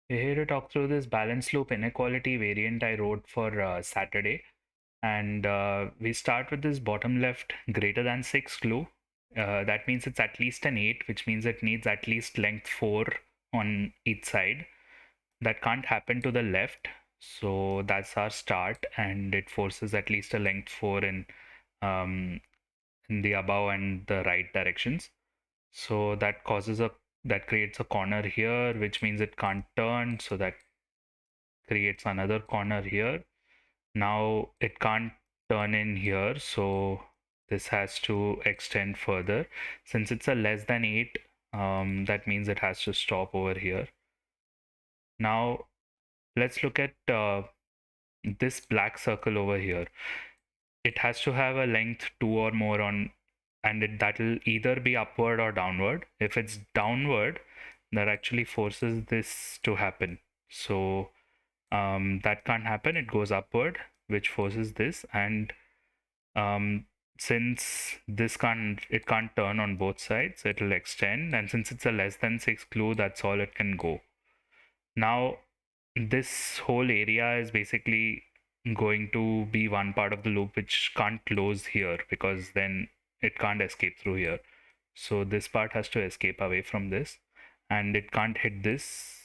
We're here to talk through this balance loop inequality variant I wrote for Saturday. And we start with this bottom left greater than 6 clue. That means it's at least an 8, which means it needs at least length 4 on each side. That can't happen to the left. So that's our start, and it forces at least a length 4 um, in the above and the right directions. So that creates a corner here, which means it can't turn. So that creates another corner here. Now it can't turn in here, so this has to extend further. Since it's a less than 8, that means it has to stop over here. Now let's look at this black circle over here. It has to have a length 2 or more on, and that'll either be upward or downward. If it's downward, that actually forces this to happen. So that can't happen. It goes upward, which forces this, and um, since it can't turn on both sides, it'll extend, and since it's a less than 6 clue, that's all it can go. Now this whole area is basically going to be one part of the loop which can't close here, because then it can't escape through here. So this part has to escape away from this, and it can't hit this.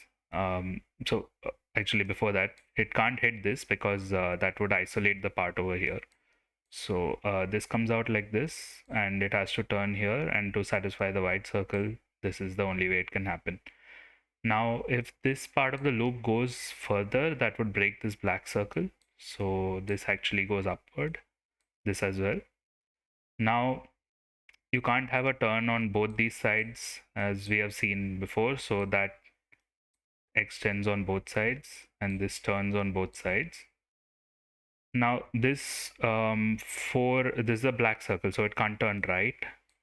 Actually, before that, it can't hit this because that would isolate the part over here. So this comes out like this, and it has to turn here, and to satisfy the white circle, this is the only way it can happen. Now, if this part of the loop goes further, that would break this black circle. So this actually goes upward, this as well. Now, you can't have a turn on both these sides as we have seen before, so that extends on both sides, and this turns on both sides. Now this this is a black circle, so it can't turn right.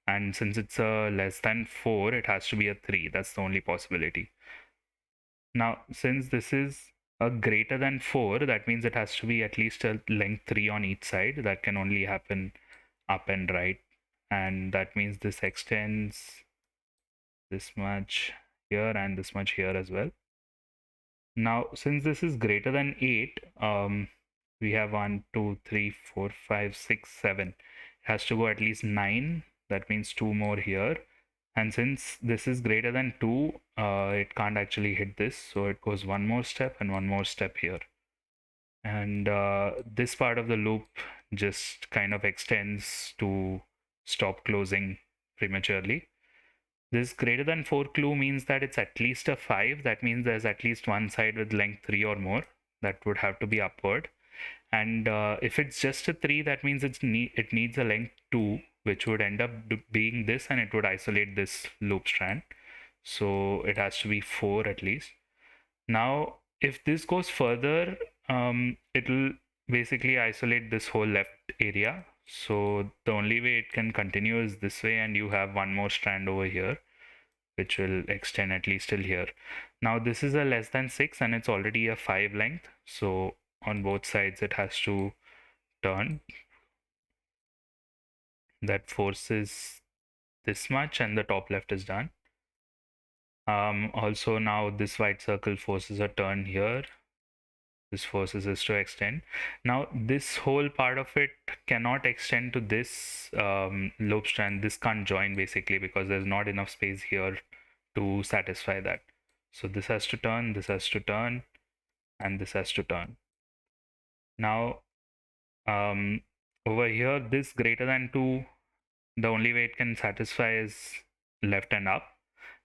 And since it's a less than 4, it has to be a 3. That's the only possibility. Now, since this is a greater than 4, that means it has to be at least a length 3 on each side. That can only happen up and right. And that means this extends this much here and this much here as well. Now, since this is greater than 8, we have 1, 2, 3, 4, 5, 6, 7. It has to go at least 9. That means 2 more here. And since this is greater than 2, it can't actually hit this. So it goes one more step and one more step here. And this part of the loop just kind of extends to stop closing prematurely. This greater than 4 clue means that it's at least a 5. That means there's at least one side with length 3 or more. That would have to be upward. And if it's just a 3, that means it needs a length 2, which would end up being this, and it would isolate this loop strand. So it has to be 4 at least. Now, if this goes further, it'll basically isolate this whole left area. So the only way it can continue is this way, and you have one more strand over here, which will extend at least till here. Now this is a less than 6, and it's already a 5 length. So on both sides, it has to turn. That forces this much, and the top left is done. Also now this white circle forces a turn here. This forces us to extend. Now this whole part of it cannot extend to this loop strand. This can't join basically because there's not enough space here to satisfy that. So this has to turn, this has to turn, and this has to turn. Now over here, this greater than 2, the only way it can satisfy is left and up.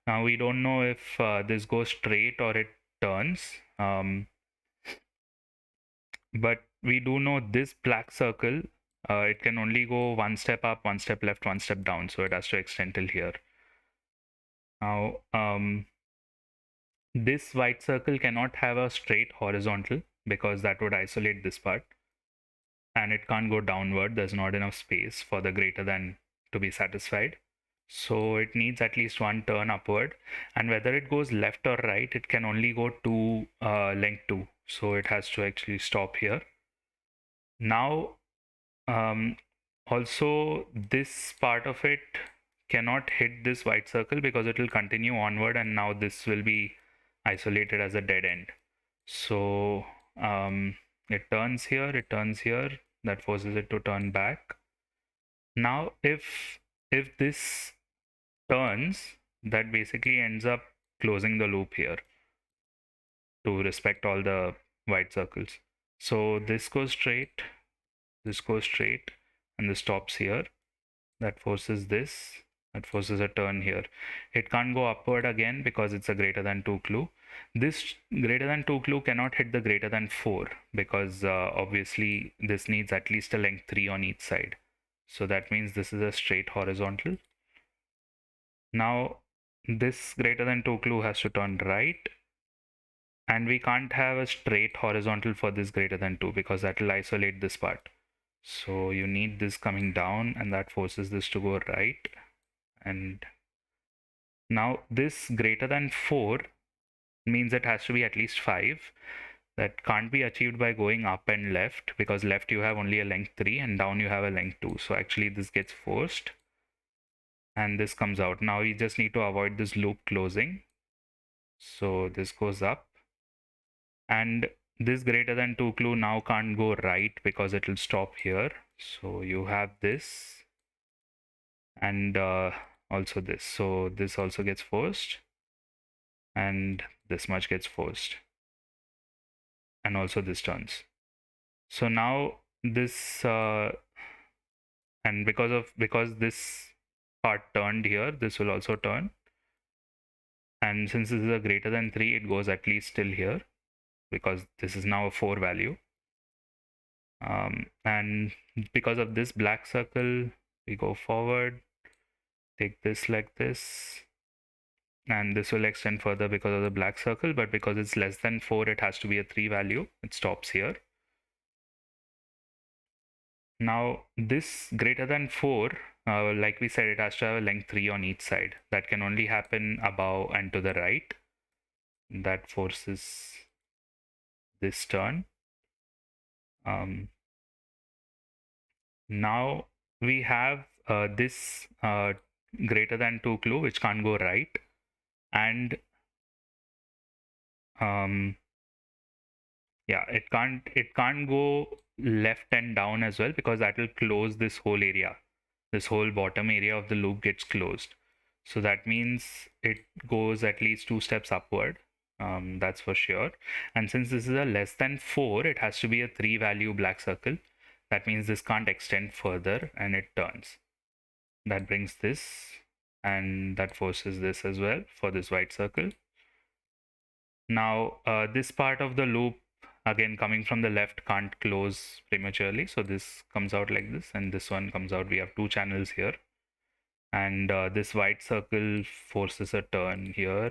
Now we don't know if this goes straight or it turns. But we do know this black circle, it can only go one step up, one step left, one step down. So it has to extend till here. Now, this white circle cannot have a straight horizontal because that would isolate this part. And it can't go downward. There's not enough space for the greater than to be satisfied. So it needs at least one turn upward. And whether it goes left or right, it can only go to length 2. So it has to actually stop here. Now, also this part of it cannot hit this white circle because it will continue onward, and now this will be isolate it as a dead end. So it turns here, it turns here, that forces it to turn back. Now if this turns, that basically ends up closing the loop here to respect all the white circles. So this goes straight, this goes straight, and this stops here. That forces this, that forces a turn here. It can't go upward again because it's a greater than 2 clue. This greater than 2 clue cannot hit the greater than 4 because obviously this needs at least a length 3 on each side. So that means this is a straight horizontal. Now this greater than 2 clue has to turn right, and we can't have a straight horizontal for this greater than 2 because that will isolate this part. So you need this coming down, and that forces this to go right. And now this greater than 4 means it has to be at least 5. That can't be achieved by going up and left, because left you have only a length 3 and down you have a length 2. So actually this gets forced and this comes out. Now we just need to avoid this loop closing. So this goes up, and this greater than 2 clue now can't go right because it will stop here. So you have this and also this. So this also gets forced and this much gets forced, and also this turns. So now this and because this part turned here, this will also turn, and since this is a greater than 3, it goes at least till here because this is now a 4 value. And because of this black circle, we go forward, take this like this, and this will extend further because of the black circle, but because it's less than 4, it has to be a 3 value. It stops here. Now this greater than 4, like we said, it has to have a length 3 on each side. That can only happen above and to the right. That forces this turn. Now we have this greater than 2 clue, which can't go right, and yeah, it can't go left and down as well because that will close this whole area. This whole bottom area of the loop gets closed. So that means it goes at least 2 steps upward. That's for sure. And since this is a less than 4, it has to be a 3 value black circle. That means this can't extend further and it turns. That brings this, and that forces this as well for this white circle. Now this part of the loop, again coming from the left, can't close prematurely. So this comes out like this, and this one comes out. We have 2 channels here. And this white circle forces a turn here,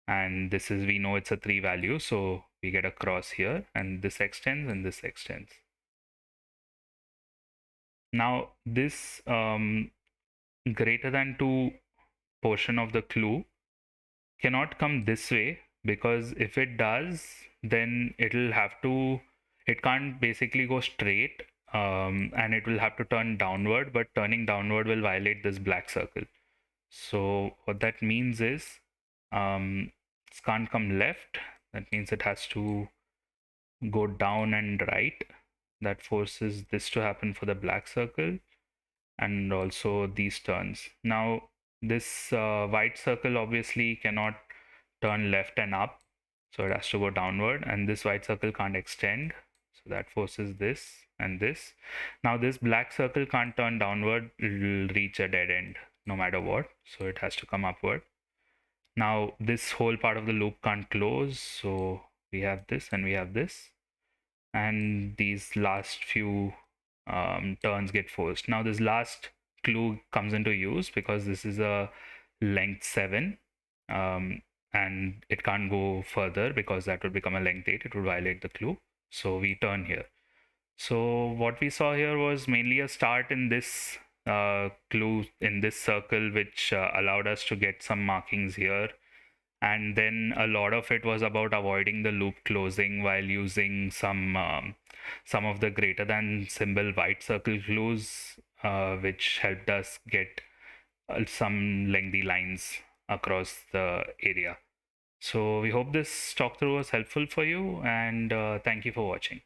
and this is, we know it's a 3 value, so we get a cross here, and this extends and this extends. Now this greater than 2 portion of the clue cannot come this way, because if it does, then it can't basically go straight, and it will have to turn downward, but turning downward will violate this black circle. So what that means is it can't come left. That means it has to go down and right. That forces this to happen for the black circle, and also these turns. Now this white circle obviously cannot turn left and up, so it has to go downward, and this white circle can't extend, so that forces this and this. Now this black circle can't turn downward, it will reach a dead end no matter what, so it has to come upward. Now this whole part of the loop can't close, so we have this and we have this, and these last few turns get forced. Now this last clue comes into use because this is a length 7, and it can't go further because that would become a length 8. It would violate the clue. So we turn here. So what we saw here was mainly a start in this clue in this circle, which allowed us to get some markings here. And then a lot of it was about avoiding the loop closing while using some of the greater than symbol white circle clues, which helped us get some lengthy lines across the area. So we hope this talk through was helpful for you, and thank you for watching.